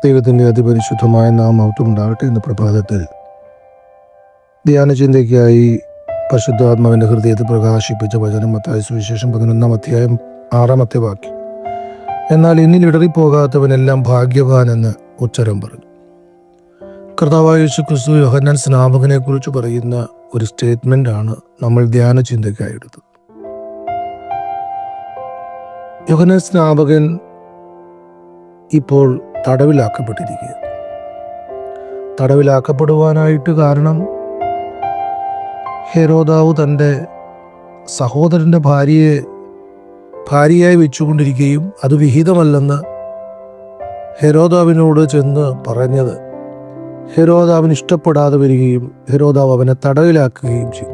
ദൈവത്തിൻ്റെ അതിപരിശുദ്ധമായ നാമം ഉണ്ടാകട്ടെ. ഇന്ന് പ്രഭാതത്തിൽ ധ്യാനചിന്തയ്ക്കായി പരിശുദ്ധാത്മാവിൻ്റെ ഹൃദയത്തിൽ പ്രകാശിപ്പിച്ച വചനം മത്തായി സുവിശേഷം 11-ാം അധ്യായം 6-ാമത്തെ വാക്യം. എന്നാൽ എന്നിൽ ഇടറിപ്പോകാത്തവനെല്ലാം ഭാഗ്യവാൻ എന്ന് ഉച്ചരം പറഞ്ഞു. കർത്താവായ യേശു ക്രിസ്തു യോഹന്നാൻ സ്നാപകനെ കുറിച്ച് പറയുന്ന ഒരു സ്റ്റേറ്റ്മെന്റ് ആണ് നമ്മൾ ധ്യാനചിന്തയ്ക്കായി എടുത്തത്. യോഹന്നാൻ സ്നാപകൻ ഇപ്പോൾ തടവിലാക്കപ്പെട്ടിരിക്കുക. തടവിലാക്കപ്പെടുവാനായിട്ട് കാരണം ഹെരോദാവ് തൻ്റെ സഹോദരൻ്റെ ഭാര്യയായി വെച്ചുകൊണ്ടിരിക്കുകയും അത് വിഹിതമല്ലെന്ന് ഹെരോദാവിനോട് ചെന്ന് പറഞ്ഞത് ഹെരോദാവിന് ഇഷ്ടപ്പെടാതെ വരികയും ഹെരോദാവ് അവനെ തടവിലാക്കുകയും ചെയ്തു.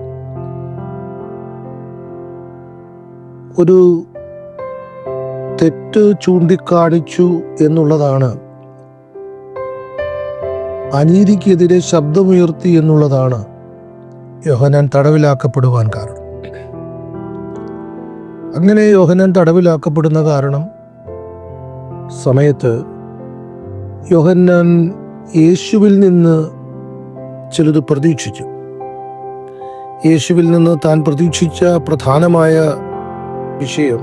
ഒരു തെറ്റ് ചൂണ്ടിക്കാണിച്ചു എന്നുള്ളതാണ്, അനീതിക്കെതിരെ ശബ്ദമുയർത്തി എന്നുള്ളതാണ് യോഹന്നാൻ തടവിലാക്കപ്പെടുവാൻ കാരണം. അങ്ങനെ യോഹന്നാൻ തടവിലാക്കപ്പെടുന്ന കാരണം സമയത്ത് യോഹന്നാൻ യേശുവിൽ നിന്ന് ചിലത് പ്രതീക്ഷിച്ചു. യേശുവിൽ നിന്ന് താൻ പ്രതീക്ഷിച്ച പ്രധാനമായ വിഷയം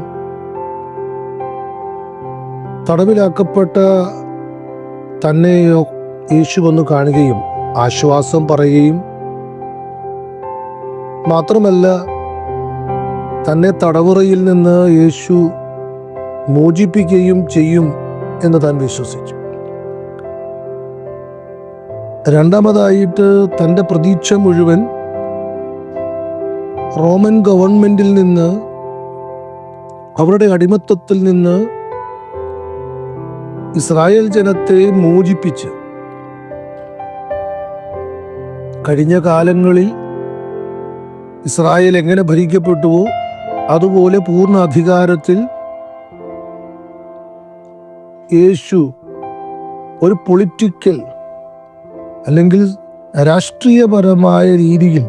തടവിലാക്കപ്പെട്ട തന്നെ യേശു വന്ന് കാണുകയും ആശ്വാസം പറയുകയും മാത്രമല്ല തന്നെ തടവുറയിൽ നിന്ന് യേശു മോചിപ്പിക്കുകയും ചെയ്യും എന്ന് താൻ വിശ്വസിച്ചു. രണ്ടാമതായിട്ട് തൻ്റെ പ്രതീക്ഷ മുഴുവൻ റോമൻ ഗവൺമെന്റിൽ നിന്ന്, അവരുടെ അടിമത്തത്തിൽ നിന്ന് ഇസ്രായേൽ ജനത്തെ മോചിപ്പിച്ച് കഴിഞ്ഞ കാലങ്ങളിൽ ഇസ്രായേൽ എങ്ങനെ ഭരിക്കപ്പെട്ടുവോ അതുപോലെ പൂർണ്ണ അധികാരത്തിൽ യേശു ഒരു പൊളിറ്റിക്കൽ അല്ലെങ്കിൽ രാഷ്ട്രീയപരമായ രീതിയിൽ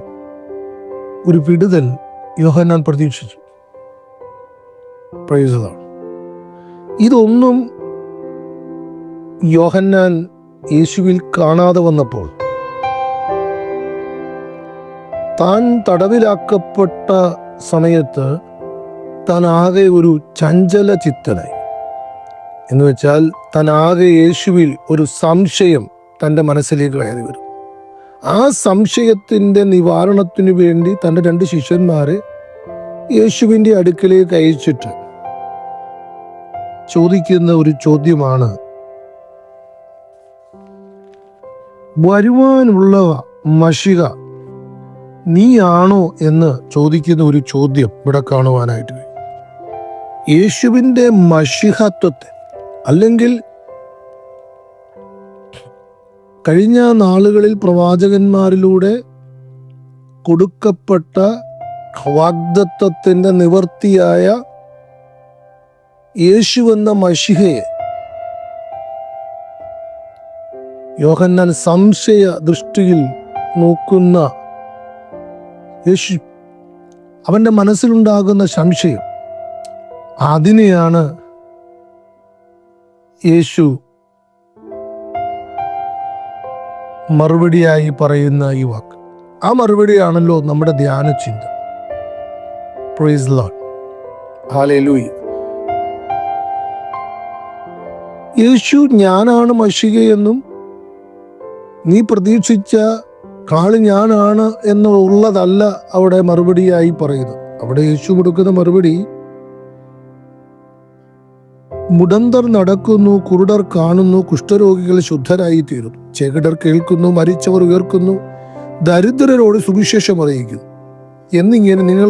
ഒരു വിടുതൽ യോഹന്നാൻ പ്രതീക്ഷിച്ചു. Price the Lord. ഇതൊന്നും യോഹന്നാൻ യേശുവിൽ കാണാതെ വന്നപ്പോൾ താൻ തടവിലാക്കപ്പെട്ട സമയത്ത് താൻ ആകെ ഒരു ചഞ്ചല ചിത്തനായി. എന്ന് വെച്ചാൽ താൻ ആകെ യേശുവിൽ ഒരു സംശയം തൻ്റെ മനസ്സിലേക്ക് കയറി വരും. ആ സംശയത്തിൻ്റെ നിവാരണത്തിനു വേണ്ടി തൻ്റെ 2 ശിഷ്യന്മാരെ യേശുവിൻ്റെ അടുക്കലേക്ക് അയച്ചിട്ട് ചോദിക്കുന്ന ഒരു ചോദ്യമാണ്, വരുവാനുള്ള മശിഹ നീയാണോ എന്ന് ചോദിക്കുന്ന ഒരു ചോദ്യം ഇവിടെ കാണുവാനായിട്ട് കഴിയും. യേശുവിൻ്റെ മശിഹത്വത്തെ അല്ലെങ്കിൽ കഴിഞ്ഞ നാളുകളിൽ പ്രവാചകന്മാരിലൂടെ കൊടുക്കപ്പെട്ട വാഗ്ദത്തത്തിൻ്റെ നിവർത്തിയായ യേശു എന്ന മശിഹയെ യോഹന്നാൻ സംശയ ദൃഷ്ടിയിൽ നോക്കുന്ന യേശു, അവൻ്റെ മനസ്സിലുണ്ടാകുന്ന സംശയം, അതിനെയാണ് യേശു മറുപടിയായി പറയുന്ന ഈ വാക്ക്. ആ മറുപടിയാണല്ലോ നമ്മുടെ ധ്യാനചിന്ത. Praise the Lord. ഹല്ലേലൂയ. യേശു ഞാനാണ് മശിഹയെന്നും നീ പ്രതീക്ഷിച്ച ആള് ഞാനാണ് എന്നുള്ളതല്ല അവിടെ മറുപടിയായി പറയുന്നത്. അവിടെ യേശു കൊടുക്കുന്ന മറുപടി, മുടന്തർ നടക്കുന്നു, കുരുടർ കാണുന്നു, കുഷ്ഠരോഗികൾ ശുദ്ധരായി തീരുന്നു, ചെകിടർ കേൾക്കുന്നു, മരിച്ചവർ ഉയർക്കുന്നു, ദരിദ്രരോട് സുവിശേഷം അറിയിക്കുന്നു എന്നിങ്ങനെ നിങ്ങൾ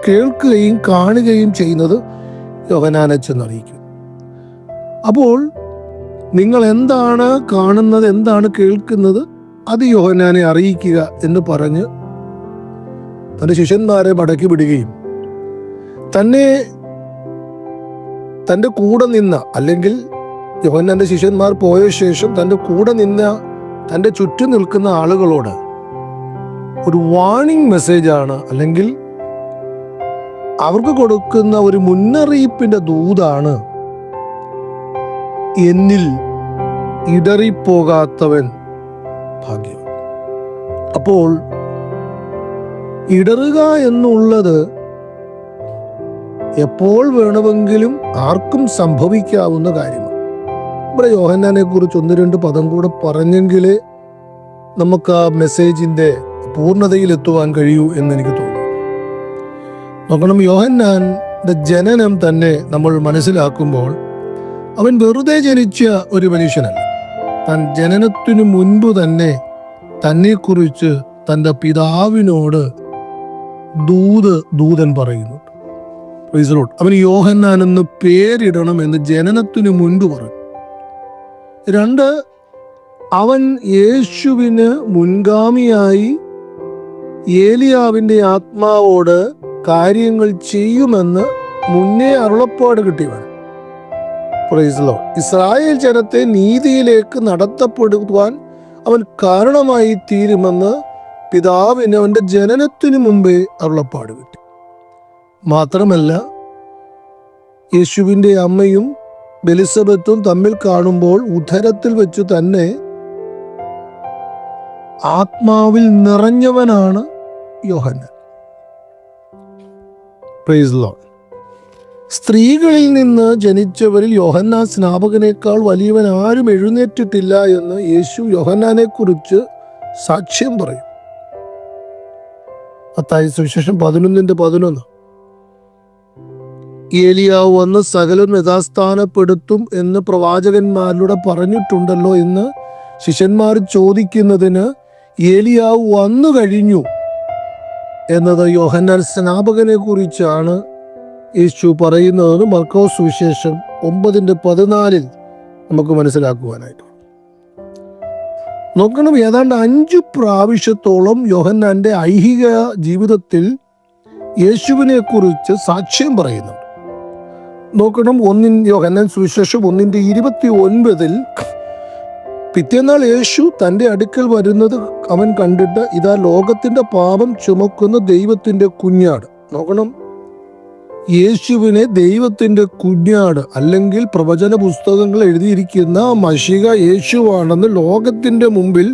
കേൾക്കുകയും കാണുകയും ചെയ്യുന്നത് യോഹന്നാനെ ചെന്നറിയിക്കും. അപ്പോൾ നിങ്ങൾ എന്താണ് കാണുന്നത്, എന്താണ് കേൾക്കുന്നത്, അത് യോഹന്നാനെ അറിയിക്കുക എന്ന് പറഞ്ഞ് തൻ്റെ ശിഷ്യന്മാരെ മടക്കി വിടുകയും തൻ്റെ കൂടെ നിന്ന, അല്ലെങ്കിൽ യോഹന്നാന്റെ ശിഷ്യന്മാർ പോയ ശേഷം തൻ്റെ കൂടെ നിന്ന, തൻ്റെ ചുറ്റും നിൽക്കുന്ന ആളുകളോട് ഒരു വാർണിംഗ് മെസ്സേജാണ്, അല്ലെങ്കിൽ അവർക്ക് കൊടുക്കുന്ന ഒരു മുന്നറിയിപ്പിന്റെ ദൂതാണ് എന്നിൽ ഇടറിപ്പോകാത്തവൻ ഭാഗ്യവാൻ. അപ്പോൾ ഇടറുക എന്നുള്ളത് എപ്പോൾ വേണമെങ്കിലും ആർക്കും സംഭവിക്കാവുന്ന കാര്യമാണ്. ഇവിടെ യോഹന്നാനെ കുറിച്ച് 1-2 പദം കൂടെ പറഞ്ഞെങ്കിലേ നമുക്ക് ആ മെസ്സേജിന്റെ പൂർണ്ണതയിൽ എത്തുവാൻ കഴിയൂ എന്ന് എനിക്ക് തോന്നുന്നു. നോക്കണം, യോഹന്നാന്റെ ജനനം തന്നെ നമ്മൾ മനസ്സിലാക്കുമ്പോൾ അവൻ വെറുതെ ജനിച്ച ഒരു മനുഷ്യനല്ല. താൻ ജനനത്തിനു മുൻപ് തന്നെ തന്നെക്കുറിച്ച് തൻ്റെ പിതാവിനോട് ദൂതൻ പറയുന്നു. അവന് യോഹന്നാൻ എന്ന് പേരിടണം എന്ന് ജനനത്തിനു മുൻപ് പറഞ്ഞു. 2, അവൻ യേശുവിന് മുൻഗാമിയായി ഏലിയാവിൻ്റെ ആത്മാവോട് കാര്യങ്ങൾ ചെയ്യുമെന്ന് മുന്നേ അരുളപ്പാട് കിട്ടിയവൻ. ഇസ്രായേൽ ജനത്തെ നീതിയിലേക്ക് നടത്തപ്പെടുവാൻ അവൻ കാരണമായി തീരുമെന്ന് പിതാവിന് അവൻ്റെ ജനനത്തിനു മുമ്പേ അരുളപ്പാട് കിട്ടി. മാത്രമല്ല, യേശുവിൻ്റെ അമ്മയും എലിസബത്തും തമ്മിൽ കാണുമ്പോൾ ഉദരത്തിൽ വെച്ച് തന്നെ ആത്മാവിൽ നിറഞ്ഞവനാണ് യോഹന്നാൻ. Praise Lord. സ്ത്രീകളിൽ നിന്ന് ജനിച്ചവരിൽ യോഹന്നാൻ സ്നാപകനേക്കാൾ വലിയവൻ ആരും എഴുന്നേറ്റിട്ടില്ല എന്ന് യേശു യോഹന്നാനെ കുറിച്ച് സാക്ഷ്യം പറയും. മത്തായി സുവിശേഷം 11:11. ഏലിയാവ് വന്ന് സകലം യഥാസ്ഥാനപ്പെടുത്തും എന്ന് പ്രവാചകന്മാരിലൂടെ പറഞ്ഞിട്ടുണ്ടല്ലോ എന്ന് ശിഷ്യന്മാർ ചോദിക്കുന്നതിന് ഏലിയാവ് വന്നു കഴിഞ്ഞു എന്നത് യോഹന്നാൻ സ്നാപകനെ കുറിച്ചാണ് യേശു പറയുന്നതെന്ന് മർക്കോസ് സുവിശേഷം 9:14 നമുക്ക് മനസ്സിലാക്കുവാനായിട്ട്. നോക്കണം, ഏതാണ്ട് 5 പ്രാവശ്യത്തോളം യോഹന്നാന്റെ ഐഹിക ജീവിതത്തിൽ യേശുവിനെ കുറിച്ച് സാക്ഷ്യം പറയുന്നുണ്ട്. നോക്കണം, യോഹന്നാൻ സുവിശേഷം 1:29 പിറ്റേന്നാൾ യേശു തൻ്റെ അടുക്കൽ വരുന്നത് അവൻ കണ്ടിട്ട്, ഇതാ ലോകത്തിൻ്റെ പാപം ചുമക്കുന്ന ദൈവത്തിൻ്റെ കുഞ്ഞാട്. നോക്കണം, യേശുവിനെ ദൈവത്തിൻ്റെ കുഞ്ഞാട് അല്ലെങ്കിൽ പ്രവചന പുസ്തകങ്ങൾ എഴുതിയിരിക്കുന്ന മശിഹ യേശുവാണെന്ന് ലോകത്തിൻ്റെ മുമ്പിൽ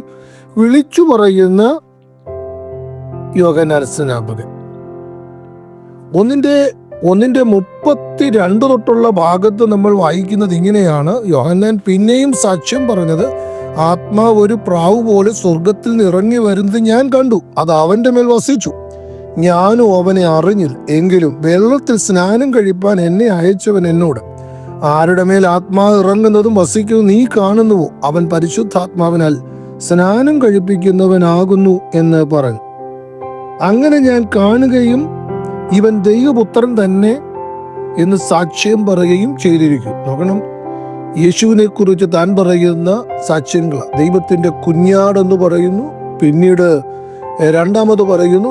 വിളിച്ചു പറയുന്ന യോഹന്നാൻ സ്നാപകൻ. 1:32 തൊട്ടുള്ള ഭാഗത്ത് നമ്മൾ വായിക്കുന്നത് ഇങ്ങനെയാണ്. യോഹന്നാൻ പിന്നെയും സാക്ഷ്യം പറഞ്ഞത്, ആത്മാവ് ഒരു പ്രാവ് പോലെ സ്വർഗത്തിൽ നിന്ന് ഇറങ്ങി വരുന്നത് ഞാൻ കണ്ടു. അത് അവൻ്റെ മേൽ വസിച്ചു. ഞാനും അവനെ അറിഞ്ഞില്ല. എങ്കിലും വെള്ളത്തിൽ സ്നാനം കഴിപ്പാൻ എന്നെ അയച്ചവൻ എന്നോട്, ആരുടെ മേൽ ആത്മാവ് ഇറങ്ങുന്നതും വസിക്കുന്നതും നീ കാണുന്നുവോ, അവൻ പരിശുദ്ധാത്മാവിനാൽ സ്നാനം കഴിപ്പിക്കുന്നവനാകുന്നു എന്ന് പറഞ്ഞു. അങ്ങനെ ഞാൻ കാണുകയും ഇവൻ ദൈവപുത്രൻ തന്നെ എന്ന് സാക്ഷ്യം പറയുകയും ചെയ്തിരിക്കും. നോക്കണം, യേശുവിനെ കുറിച്ച് താൻ പറയുന്ന സാക്ഷ്യങ്ങൾ ദൈവത്തിൻ്റെ കുഞ്ഞാടെന്ന് പറയുന്നു. പിന്നീട് രണ്ടാമത് പറയുന്നു,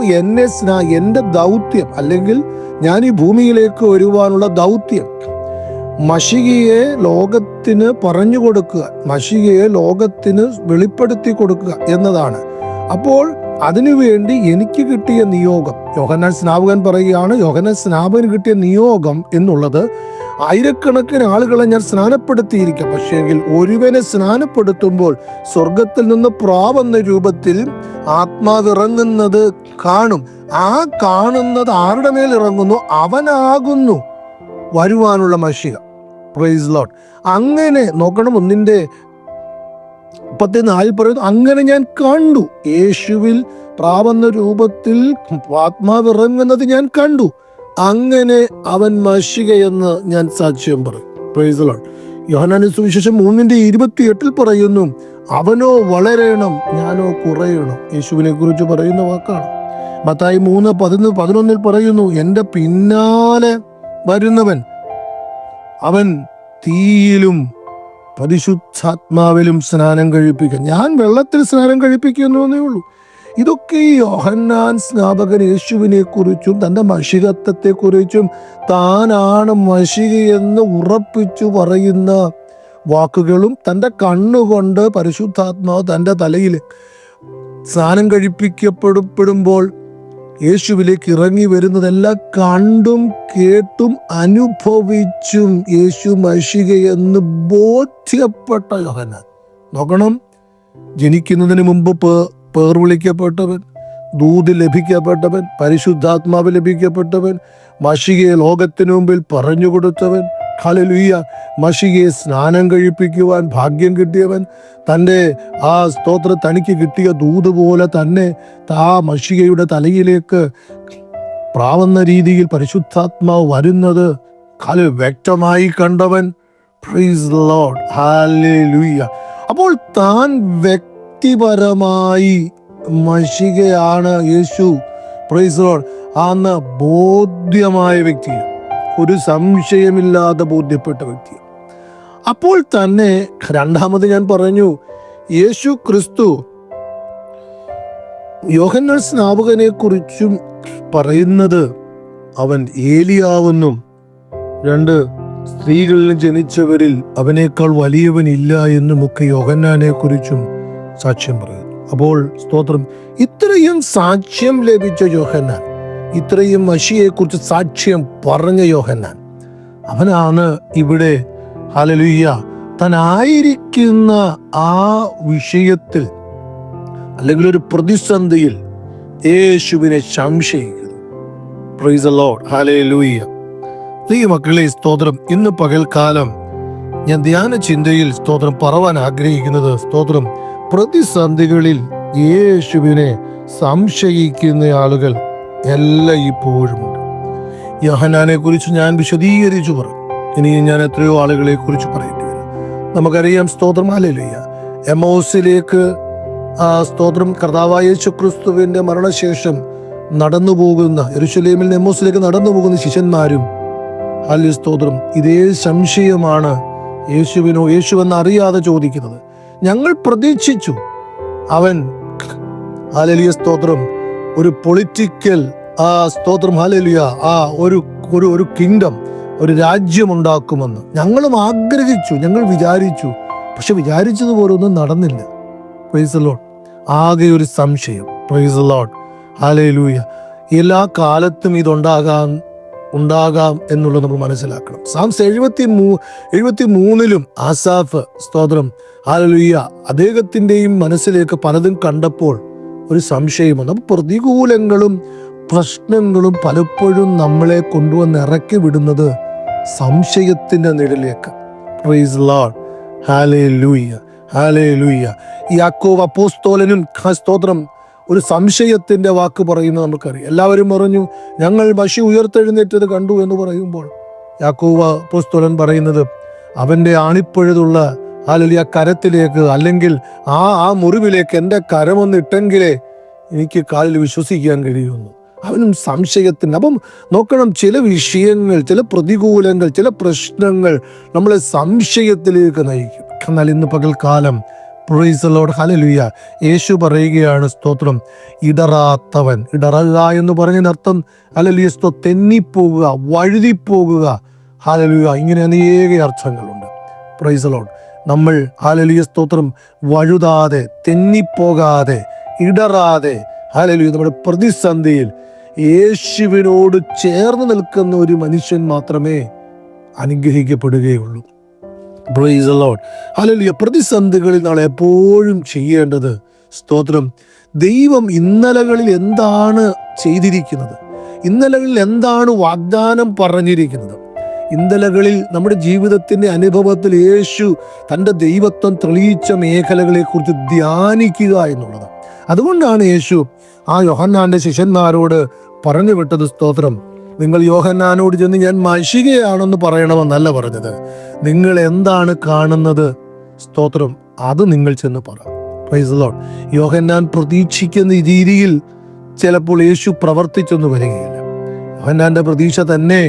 എൻ്റെ ദൗത്യം അല്ലെങ്കിൽ ഞാൻ ഈ ഭൂമിയിലേക്ക് വരുവാനുള്ള ദൗത്യം മശിഹയെ ലോകത്തിന് പറഞ്ഞു കൊടുക്കുക, മശിഹയെ ലോകത്തിന് വെളിപ്പെടുത്തി കൊടുക്കുക എന്നതാണ്. അപ്പോൾ അതിനുവേണ്ടി എനിക്ക് കിട്ടിയ നിയോഗം, യോഹന്നാൻ സ്നാപകൻ പറയുകയാണ്, യോഹന്നാൻ സ്നാപകന് കിട്ടിയ നിയോഗം എന്നുള്ളത് ആയിരക്കണക്കിന് ആളുകളെ ഞാൻ സ്നാനപ്പെടുത്തിയിരിക്കാം. പക്ഷേങ്കിൽ ഒരുവനെ സ്നാനപ്പെടുത്തുമ്പോൾ സ്വർഗത്തിൽ നിന്ന് പ്രാവെന്ന രൂപത്തിൽ ആത്മാവ് ഇറങ്ങുന്നത് കാണും. ആ കാണുന്നത് ആരുടെ മേൽ ഇറങ്ങുന്നു, അവനാകുന്നു വരുവാനുള്ള മശിഹ. Praise Lord. അങ്ങനെ നോക്കണം, 1:34 പറയുന്നു, അങ്ങനെ ഞാൻ കണ്ടു, യേശുവിൽ പ്രാവെന്ന രൂപത്തിൽ ആത്മാവ് ഇറങ്ങുന്നത് ഞാൻ കണ്ടു. അങ്ങനെ അവൻ മശിഹയെന്ന് ഞാൻ സാക്ഷ്യം പറയും. Praise Lord. യോഹന്നാൻ സുവിശേഷം 3:28 പറയുന്നു, അവനോ വളരണം, ഞാനോ കുറയണം. യേശുവിനെ കുറിച്ച് പറയുന്ന വാക്കാണ്. മത്തായി 3:11 പറയുന്നു, എൻ്റെ പിന്നാലെ വരുന്നവൻ അവൻ തീയിലും പരിശുദ്ധാത്മാവിലും സ്നാനം കഴിപ്പിക്കും, ഞാൻ വെള്ളത്തിൽ സ്നാനം കഴിപ്പിക്കുന്നു എന്നേ ഉള്ളൂ. ഇതൊക്കെ ഈ യോഹന്നാൻ സ്നാപകൻ യേശുവിനെ കുറിച്ചും തൻ്റെ മശിഹത്വത്തെക്കുറിച്ചും താനാണ് മശിഹ എന്ന് ഉറപ്പിച്ചു പറയുന്ന വാക്കുകളും, തൻ്റെ കണ്ണുകൊണ്ട് പരിശുദ്ധാത്മാവ് തൻ്റെ തലയിൽ സ്നാനം കഴിപ്പിക്കപ്പെടുമ്പോൾ യേശുവിലേക്ക് ഇറങ്ങി വരുന്നതെല്ലാം കണ്ടും കേട്ടും അനുഭവിച്ചും യേശു മശിഹ എന്ന് ബോധ്യപ്പെട്ട യോഹന്നാൻ. നോക്കണം, ജനിക്കുന്നതിന് മുമ്പ് പേർ വിളിക്കപ്പെട്ടവൻ, ദൂത് ലഭിക്കപ്പെട്ടവൻ, പരിശുദ്ധാത്മാവ് ലഭിക്കപ്പെട്ടവൻ, മശികയെ ലോകത്തിനു മുമ്പിൽ പറഞ്ഞു കൊടുത്തവൻ, ഹല്ലേലൂയ, മശികയെ സ്നാനം കഴിപ്പിക്കുവാൻ ഭാഗ്യം കിട്ടിയവൻ, തൻ്റെ ആ സ്തോത്ര തനിക്ക് കിട്ടിയ ദൂത് പോലെ തന്നെ ആ മശികയുടെ തലയിലേക്ക് പ്രാവുന്ന രീതിയിൽ പരിശുദ്ധാത്മാവ് വരുന്നത് വ്യക്തമായി കണ്ടവൻ. Praise the Lord, hallelujah. അപ്പോൾ താൻ വ്യക്തിപരമായി മശികയാണ് യേശു, പ്രൈസ് ദി ലോർഡ്, ആന്ന് ബോധ്യമായ വ്യക്തി, ഒരു സംശയമില്ലാതെ ബോധ്യപ്പെട്ട വ്യക്തി. അപ്പോൾ തന്നെ രണ്ടാമത് ഞാൻ പറഞ്ഞു, യേശു ക്രിസ്തു യോഹന്നാൻ സ്നാപകനെ കുറിച്ചും പറയുന്നത് അവൻ ഏലിയാവെന്നും 2 സ്ത്രീകളിൽ ജനിച്ചവരിൽ അവനേക്കാൾ വലിയവനില്ല എന്നുമൊക്കെ യോഹന്നാനെ കുറിച്ചും സാക്ഷ്യം പറയുന്നു. അപ്പോൾ സ്തോത്രം, ഇത്രയും സാക്ഷ്യം ലഭിച്ച യോഹന്നാൻ, ഇത്രയും മശിയെക്കുറിച്ച് സാക്ഷ്യം പറഞ്ഞ യോഹന്നാൻ, അവനാണ് ഇവിടെ ഹല്ലേലൂയ താനായിരിക്കുന്ന ആ വിഷയത്തിൽ അല്ലെങ്കിൽ ഒരു പ്രതിസന്ധിയിൽ യേശുവിനെ സംശയിക്കുന്നു. Price the Lord, hallelujah. മക്കളെ സ്തോത്രം, ഇന്ന് പകൽക്കാലം ഞാൻ ധ്യാന ചിന്തയിൽ സ്തോത്രം പറവാൻ ആഗ്രഹിക്കുന്നത്, സ്തോത്രം, പ്രതിസന്ധികളിൽ യേശുവിനെ സംശയിക്കുന്ന ആളുകൾ എല്ലാം ഇപ്പോഴുമുണ്ട്. യോഹന്നാനെ കുറിച്ച് ഞാൻ വിശദീകരിച്ചു പറഞ്ഞു. ഇനി ഞാൻ എത്രയോ ആളുകളെ കുറിച്ച് പറയേണ്ടി വരും. നമുക്കറിയാം, സ്തോത്രം, ഹല്ലേലൂയ, എമ്മൗസിലേക്ക് സ്തോത്രം കർത്താവായ യേശു ക്രിസ്തുവിന്റെ മരണശേഷം നടന്നു പോകുന്ന, യെരൂശലേമിൽ നിന്ന് എമ്മൗസിലേക്ക് നടന്നു പോകുന്ന ശിഷ്യന്മാരും ഹല്ലേലൂയ സ്തോത്രം ഇതേ സംശയമാണ് യേശുവെന്ന് അറിയാതെ ചോദിക്കുന്നത്. ഞങ്ങൾ പ്രതീക്ഷിച്ചു അവൻ ഹല്ലേലൂയ സ്തോത്രം ഒരു പൊളിറ്റിക്കൽ സ്തോത്രം ഹല്ലേലൂയ ഒരു കിങ്ഡം, ഒരു രാജ്യമുണ്ടാക്കുമെന്ന് ഞങ്ങളും ആഗ്രഹിച്ചു, ഞങ്ങൾ വിചാരിച്ചു. പക്ഷെ വിചാരിച്ചതുപോലെ ഒന്നും നടന്നില്ല. Price the Lord. ആകെ ഒരു സംശയം. Price the Lord, hallelujah. എല്ലാ കാലത്തും ഇതുണ്ടാകാം എന്നുള്ളത് നമ്മൾ മനസ്സിലാക്കണം. സാംസ് 73 ആസാഫ് സ്തോത്രം ഹല്ലേലൂയ അദ്ദേഹത്തിൻ്റെയും മനസ്സിലേക്ക് പലതും കണ്ടപ്പോൾ ഒരു സംശയം വന്നു. അപ്പോൾ പ്രതികൂലങ്ങളും പ്രശ്നങ്ങളും പലപ്പോഴും നമ്മളെ കൊണ്ടുവന്ന് ഇറക്കി വിടുന്നത് സംശയത്തിന്റെ നിഴലിലേക്ക്. Praise the Lord, hallelujah, hallelujah. യാക്കോബ് അപ്പോസ്തലനും സ്തോത്രം ഒരു സംശയത്തിന്റെ വാക്ക് പറയുന്നത് നമുക്കറിയാം. എല്ലാവരും പറഞ്ഞു, ഞങ്ങൾ മശി ഉയർത്തെഴുന്നേറ്റത് കണ്ടു എന്ന് പറയുമ്പോൾ യാക്കോബ് അപ്പോസ്തലൻ പറയുന്നത്, അവന്റെ ആണിപ്പഴുതുള്ള ഹല്ലേലൂയ കരത്തിലേക്ക്, അല്ലെങ്കിൽ ആ മുറിവിലേക്ക് എൻ്റെ കരമൊന്നിട്ടെങ്കിലേ എനിക്ക് കാലിൽ വിശ്വസിക്കാൻ കഴിയുന്നു. അവനും സംശയത്തിന്. അപ്പം നോക്കണം, ചില വിഷയങ്ങൾ, ചില പ്രതികൂലങ്ങൾ, ചില പ്രശ്നങ്ങൾ നമ്മളെ സംശയത്തിലേക്ക് നയിക്കും. എന്നാൽ ഇന്ന് പകൽക്കാലം പ്രൈസ് ദി ലോർഡ്, ഹല്ലേലൂയ, യേശു പറയുകയാണ് സ്തോത്രം, ഇടറാത്തവൻ. ഇടറുക എന്ന് പറഞ്ഞതിനർത്ഥം ഹല്ലേലൂയ തെന്നിപ്പോകുക, വഴുതിപ്പോകുക, ഹല്ലേലൂയ, ഇങ്ങനെ അനേക അർത്ഥങ്ങളുണ്ട്. Price the Lord. നമ്മൾ ഹല്ലേലൂയ സ്തോത്രം വഴുതാതെ, തെന്നിപ്പോകാതെ, ഇടറാതെ ഹല്ലേലൂയ നമ്മുടെ പ്രതിസന്ധിയിൽ യേശുവിനോട് ചേർന്ന് നിൽക്കുന്ന ഒരു മനുഷ്യൻ മാത്രമേ അനുഗ്രഹിക്കപ്പെടുകയുള്ളൂ. Praise the Lord, hallelujah. പ്രതിസന്ധികളിൽ നാളെ എപ്പോഴും ചെയ്യേണ്ടത് സ്തോത്രം, ദൈവം ഇന്നലകളിൽ എന്താണ് ചെയ്തിരിക്കുന്നത്, ഇന്നലകളിൽ എന്താണ് വാഗ്ദാനം പറഞ്ഞിരിക്കുന്നത്, ഇന്നലകളിൽ നമ്മുടെ ജീവിതത്തിന്റെ അനുഭവത്തിൽ യേശു തൻ്റെ ദൈവത്വം തെളിയിച്ച മേഖലകളെ കുറിച്ച് ധ്യാനിക്കുക എന്നുള്ളത്. അതുകൊണ്ടാണ് യേശു ആ യോഹന്നാന്റെ ശിഷ്യന്മാരോട് പറഞ്ഞു വിട്ടത്, സ്തോത്രം, നിങ്ങൾ യോഹന്നാനോട് ചെന്ന് ഞാൻ മശികയാണെന്ന് പറയണമെന്നല്ല പറഞ്ഞത്, നിങ്ങൾ എന്താണ് കാണുന്നത്, സ്തോത്രം, അത് നിങ്ങൾ ചെന്ന് പറ. Price the Lord. യോഹന്നാൻ പ്രതീക്ഷിക്കുന്ന രീതിയിൽ ചിലപ്പോൾ യേശു പ്രവർത്തിച്ചൊന്നും വരികയില്ല. യോഹന്നാന്റെ പ്രതീക്ഷ തന്നെ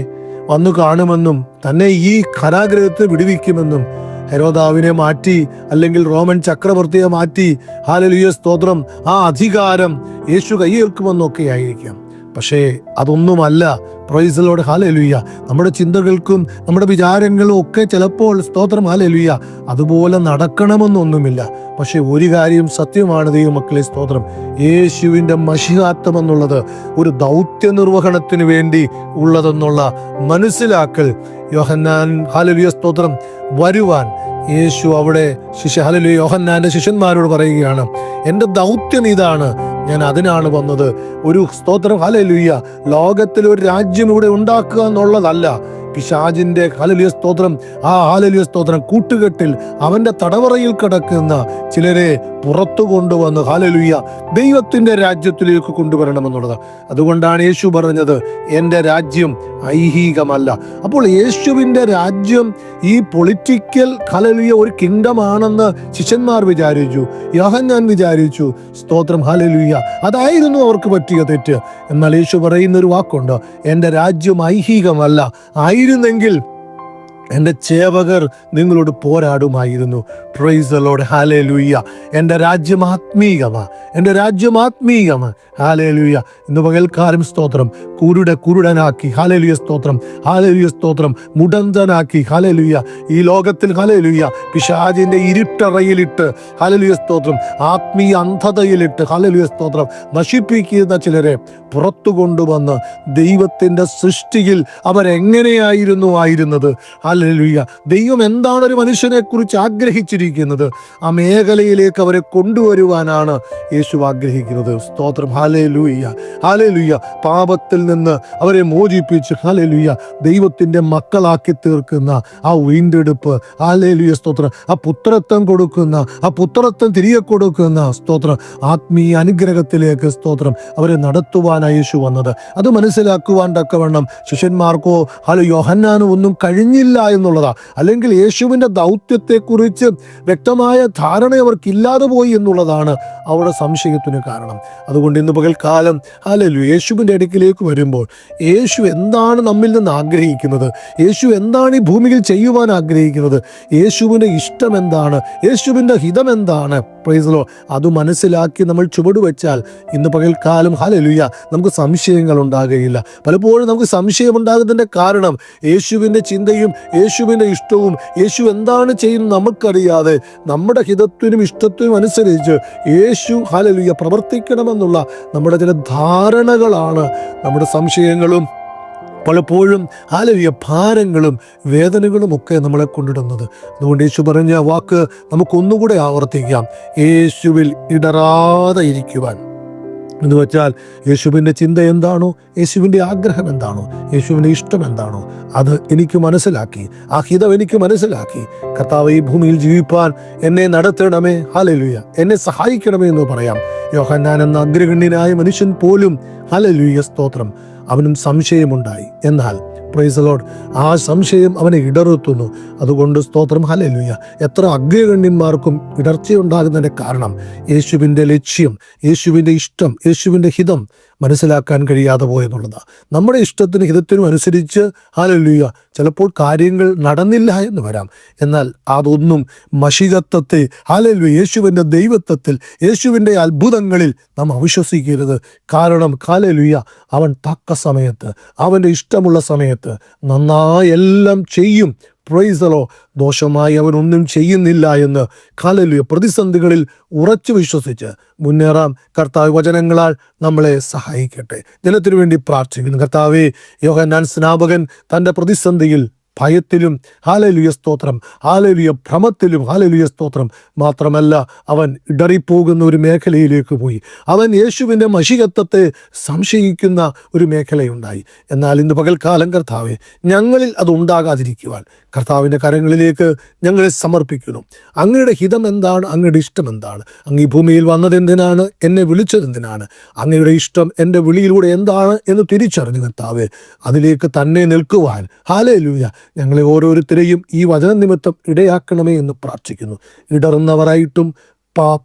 വന്നു കാണുമെന്നും തന്നെ ഈ കാരാഗൃഹത്തെ വിടുവിക്കുമെന്നും ഹെരോദാവിനെ മാറ്റി, അല്ലെങ്കിൽ റോമൻ ചക്രവർത്തിയെ മാറ്റി ഹല്ലേലൂയ സ്തോത്രം ആ അധികാരം യേശു കൈയേൽക്കുമെന്നൊക്കെ ആയിരിക്കാം. പക്ഷേ അതൊന്നുമല്ല. Price the Lord, hallelujah. നമ്മുടെ ചിന്തകൾക്കും നമ്മുടെ വിചാരങ്ങളും ഒക്കെ ചിലപ്പോൾ സ്തോത്രം ഹല്ലേലൂയ അതുപോലെ നടക്കണമെന്നൊന്നുമില്ല. പക്ഷെ ഒരു കാര്യം സത്യമാണ് ദൈവമക്കളെ, സ്തോത്രം, യേശുവിൻ്റെ മശിഹാത്വം എന്നുള്ളത് ഒരു ദൗത്യ നിർവഹണത്തിന് വേണ്ടി ഉള്ളതെന്നുള്ള മനസ്സിലാക്കൽ യോഹന്നാൻ ഹല്ലേലൂയ സ്തോത്രം വരുവാൻ യേശു അവിടെ ഹല്ലേലൂയ യോഹന്നാന്റെ ശിഷ്യന്മാരോട് പറയുകയാണ്, എൻ്റെ ദൗത്യം ഇതാണ്, ഞാൻ അതിനാണ് വന്നത്. ഒരു സ്തോത്രം ഹല്ലേലൂയ, ലോകത്തിൽ ഒരു രാജ്യം ഇവിടെ ഉണ്ടാക്കുക എന്നുള്ളതല്ല. പിശാചിന്റെ ഹല്ലേലൂയ സ്തോത്രം, ആ ഹല്ലേലൂയ സ്തോത്രം കൂട്ടുകെട്ടിൽ അവന്റെ തടവറയിൽ കിടക്കുന്ന ചിലരെ പുറത്തു കൊണ്ടുവന്ന് ഹല്ലേലൂയ ദൈവത്തിന്റെ രാജ്യത്തിലേക്ക് കൊണ്ടുവരണമെന്നുള്ളത്. അതുകൊണ്ടാണ് യേശു പറഞ്ഞത്, എൻ്റെ രാജ്യം ഐഹികമല്ല. അപ്പോൾ യേശുവിൻ്റെ രാജ്യം ഈ പൊളിറ്റിക്കൽ ഹല്ലേലൂയ ഒരു കിങ്ഡം ആണെന്ന് ശിഷ്യന്മാർ വിചാരിച്ചു, യോഹന്നാൻ വിചാരിച്ചു. സ്തോത്രം ഹല്ലേലൂയ, അതായിരുന്നു അവർക്ക് പറ്റിയ തെറ്റ്. എന്നാൽ യേശു പറയുന്നൊരു വാക്കുണ്ട്, എൻ്റെ രാജ്യം ഐഹികമല്ല. ആയിരുന്നെങ്കിൽ എൻ്റെ ചേവകർ നിങ്ങളോട് പോരാടുമായിരുന്നു. Praise the Lord, hallelujah. എൻ്റെ രാജ്യം ആത്മീകമാണ്, എൻ്റെ രാജ്യം ആത്മീകമാണ്. ഹല്ലേലൂയ. ഇന്ന് പകൽക്കാലം സ്തോത്രം കുരുടനാക്കി, ഹല്ലേലൂയ സ്തോത്രം, ഹല്ലേലൂയ സ്തോത്രം മുടന്തനാക്കി, ഹല്ലേലൂയ ഈ ലോകത്തിൽ ഹല്ലേലൂയ പിശാചിൻ്റെ ഇരുട്ടറയിലിട്ട്, ഹല്ലേലൂയ സ്തോത്രം ആത്മീയ അന്ധതയിലിട്ട്, ഹല്ലേലൂയ സ്തോത്രം നശിപ്പിക്കുന്ന ചിലരെ പുറത്തു കൊണ്ടുവന്ന് ദൈവത്തിൻ്റെ സൃഷ്ടിയിൽ അവരെങ്ങനെയായിരുന്നു ആയിരുന്നത്. ഹല്ലേലൂയ. ദൈവം എന്താണ് ഒരു മനുഷ്യനെ കുറിച്ച് ആഗ്രഹിച്ചിരിക്കുന്നത്, ആ മേഖലയിലേക്ക് അവരെ കൊണ്ടുവരുവാനാണ് യേശു ആഗ്രഹിക്കുന്നത്. സ്തോത്രം, ഹല്ലേലൂയ, ഹല്ലേലൂയ. പാപത്തിൽ നിന്ന് അവരെ മോചിപ്പിച്ച് ഹല്ലേലൂയ ദൈവത്തിൻ്റെ മക്കളാക്കി തീർക്കുന്ന ആ വീണ്ടെടുപ്പ്, ഹല്ലേലൂയ സ്തോത്രം, ആ പുത്രത്വം കൊടുക്കുന്ന, ആ പുത്രത്വം തിരികെ കൊടുക്കുന്ന സ്തോത്രം ആത്മീയ അനുഗ്രഹത്തിലേക്ക് സ്തോത്രം അവരെ നടത്തുവാനാണ് യേശു വന്നത്. അത് മനസ്സിലാക്കുവാൻ തക്കവണ്ണം ശിഷ്യന്മാർക്കോ യോഹന്നാനോ ഒന്നും കഴിഞ്ഞില്ല എന്നുള്ളതാ. അല്ലെങ്കിൽ യേശുവിൻ്റെ ദൗത്യത്തെക്കുറിച്ച് വ്യക്തമായ ധാരണ അവർക്കില്ലാതെ പോയി എന്നുള്ളതാണ് അവരുടെ സംശയത്തിന് കാരണം. അതുകൊണ്ട് ഇന്ന് പകൽക്കാലം ഹല്ലേലൂയ യേശുവിൻ്റെ അടുക്കിലേക്ക് വരുമ്പോൾ യേശു എന്താണ് നമ്മിൽ നിന്ന് ആഗ്രഹിക്കുന്നത്, യേശു എന്താണ് ഈ ഭൂമിയിൽ ചെയ്യുവാൻ ആഗ്രഹിക്കുന്നത്, യേശുവിൻ്റെ ഇഷ്ടം എന്താണ്, യേശുവിൻ്റെ ഹിതം എന്താണ്, പ്രൈസ് ദി ലോർഡ്, അത് മനസ്സിലാക്കി നമ്മൾ ചുവടുവെച്ചാൽ ഇന്ന് പകൽക്കാലം ഹല്ലേലൂയ നമുക്ക് സംശയങ്ങൾ ഉണ്ടാകുകയില്ല. പലപ്പോഴും നമുക്ക് സംശയമുണ്ടാകുന്നതിൻ്റെ കാരണം യേശുവിൻ്റെ ചിന്തയും യേശുവിൻ്റെ ഇഷ്ടവും, യേശു എന്താണ് ചെയ്യുന്നത് നമുക്കറിയാതെ നമ്മുടെ ഹിതത്തിനും ഇഷ്ടത്തിനും അനുസരിച്ച് യേശു ഹല്ലേലൂയ പ്രവർത്തിക്കണമെന്നുള്ള നമ്മുടെ ചില ധാരണകളാണ് നമ്മുടെ സംശയങ്ങളും പലപ്പോഴും ഹല്ലേലൂയ ഭാരങ്ങളും വേദനകളും ഒക്കെ നമ്മളെ കൊണ്ടിടുന്നത്. അതുകൊണ്ട് യേശു പറഞ്ഞ വാക്ക് നമുക്കൊന്നുകൂടെ ആവർത്തിക്കാം, യേശുവിൽ ഇടറാതെ ഇരിക്കുവാൻ. എന്ന് വെച്ചാൽ യേശുവിൻ്റെ ചിന്ത എന്താണോ, യേശുവിൻ്റെ ആഗ്രഹം എന്താണോ, യേശുവിൻ്റെ ഇഷ്ടം എന്താണോ അത് എനിക്ക് മനസ്സിലാക്കി, ആ ഹിതം എനിക്ക് മനസ്സിലാക്കി കർത്താവ് ഈ ഭൂമിയിൽ ജീവിപ്പാൻ എന്നെ നടത്തണമേ, ഹല്ലേലൂയ എന്നെ സഹായിക്കണമേ എന്ന് പറയാം. യോഹന്നാൻ എന്ന അഗ്രഗണ്യനായ മനുഷ്യൻ പോലും ഹല്ലേലൂയ സ്തോത്രം അവനും സംശയമുണ്ടായി. എന്നാൽ പ്രൈസ് ദി ലോർഡ് ആ സംശയം അവനെ ഇടറുത്തുന്നു. അതുകൊണ്ട് സ്തോത്രം ഹല്ലേലൂയ എത്ര അഗ്രഗണ്യന്മാർക്കും ഇടർച്ചയുണ്ടാകുന്നതിൻ്റെ കാരണം യേശുവിൻ്റെ ലക്ഷ്യം, യേശുവിൻ്റെ ഇഷ്ടം, യേശുവിൻ്റെ ഹിതം മനസ്സിലാക്കാൻ കഴിയാതെ പോയെന്നുള്ളതാണ്. നമ്മുടെ ഇഷ്ടത്തിനും ഹിതത്തിനും അനുസരിച്ച് ഹല്ലേലൂയ ചിലപ്പോൾ കാര്യങ്ങൾ നടന്നില്ല എന്ന് വരാം. എന്നാൽ അതൊന്നും മശിഹത്വത്തെ ഹല്ലേലൂയ യേശുവിൻ്റെ ദൈവത്വത്തിൽ, യേശുവിൻ്റെ അത്ഭുതങ്ങളിൽ നാം അവിശ്വസിക്കരുത്. കാരണം ഹല്ലേലൂയ അവൻ തക്ക സമയത്ത്, അവൻ്റെ ഇഷ്ടമുള്ള സമയത്ത് നന്നായി എല്ലാം ചെയ്യും. Price the Lord. ദോഷമായി അവനൊന്നും ചെയ്യുന്നില്ല എന്ന് ഹല്ലേലൂയ പ്രതിസന്ധികളിൽ ഉറച്ചു വിശ്വസിച്ച് മുന്നേറാം. കർത്താവ് വചനങ്ങളാൽ നമ്മളെ സഹായിക്കട്ടെ. ജനത്തിനു വേണ്ടി പ്രാർത്ഥിക്കുന്നു. കർത്താവേ, യോഹന്നാൻ സ്നാപകൻ തൻ്റെ പ്രതിസന്ധിയിൽ ഭയത്തിലും ഹല്ലേലൂയ സ്തോത്രം, ഹല്ലേലൂയ ഭ്രമത്തിലും ഹല്ലേലൂയ സ്തോത്രം മാത്രമല്ല അവൻ ഇടറിപ്പോകുന്ന ഒരു മേഖലയിലേക്ക് പോയി. അവൻ യേശുവിൻ്റെ മശിഹത്വത്തെ സംശയിക്കുന്ന ഒരു മേഖലയുണ്ടായി. എന്നാൽ ഇന്ന് പകൽക്കാലം കർത്താവേ, ഞങ്ങളിൽ അത് ഉണ്ടാകാതിരിക്കുവാൻ കർത്താവിൻ്റെ കരങ്ങളിലേക്ക് ഞങ്ങളെ സമർപ്പിക്കുന്നു. അങ്ങയുടെ ഹിതം എന്താണ്, അങ്ങയുടെ ഇഷ്ടം എന്താണ്, അങ്ങ് ഈ ഭൂമിയിൽ വന്നതെന്തിനാണ്, എന്നെ വിളിച്ചതെന്തിനാണ്, അങ്ങയുടെ ഇഷ്ടം എൻ്റെ വിളിയിലൂടെ എന്താണ് എന്ന് തിരിച്ചറിഞ്ഞു കർത്താവേ അതിലേക്ക് തന്നെ നിൽക്കുവാൻ ഹല്ലേലൂയ ഞങ്ങളെ ഓരോരുത്തരെയും ഈ വചന നിമിത്തം ഇടയാക്കണമേ എന്ന് പ്രാർത്ഥിക്കുന്നു. ഇടറുന്നവരായിട്ടും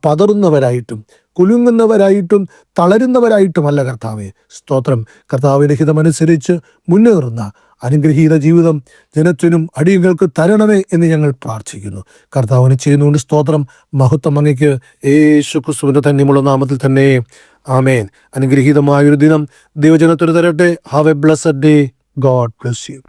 പതറുന്നവരായിട്ടും കുലുങ്ങുന്നവരായിട്ടും തളരുന്നവരായിട്ടുമല്ല കർത്താവേ സ്തോത്രം. കർത്താവിൻ്റെ ഹിതമനുസരിച്ച് മുന്നേറുന്ന അനുഗ്രഹീത ജീവിതം ജനത്തിനും അടിയങ്ങൾക്ക് തരണമേ എന്ന് ഞങ്ങൾ പ്രാർത്ഥിക്കുന്നു. കർത്താവിന് ചെയ്യുന്നുകൊണ്ട് സ്തോത്രം. മഹത്വം അങ്ങയ്ക്ക് യേശു ക്രിസ്തുവിൻ്റെ തന്നെയുള്ള നാമത്തിൽ തന്നെ ആമേൻ. അനുഗ്രഹീതമായൊരു ദിനം ദൈവജനത്തിന് തരട്ടെ. Have A blessed day. God bless you.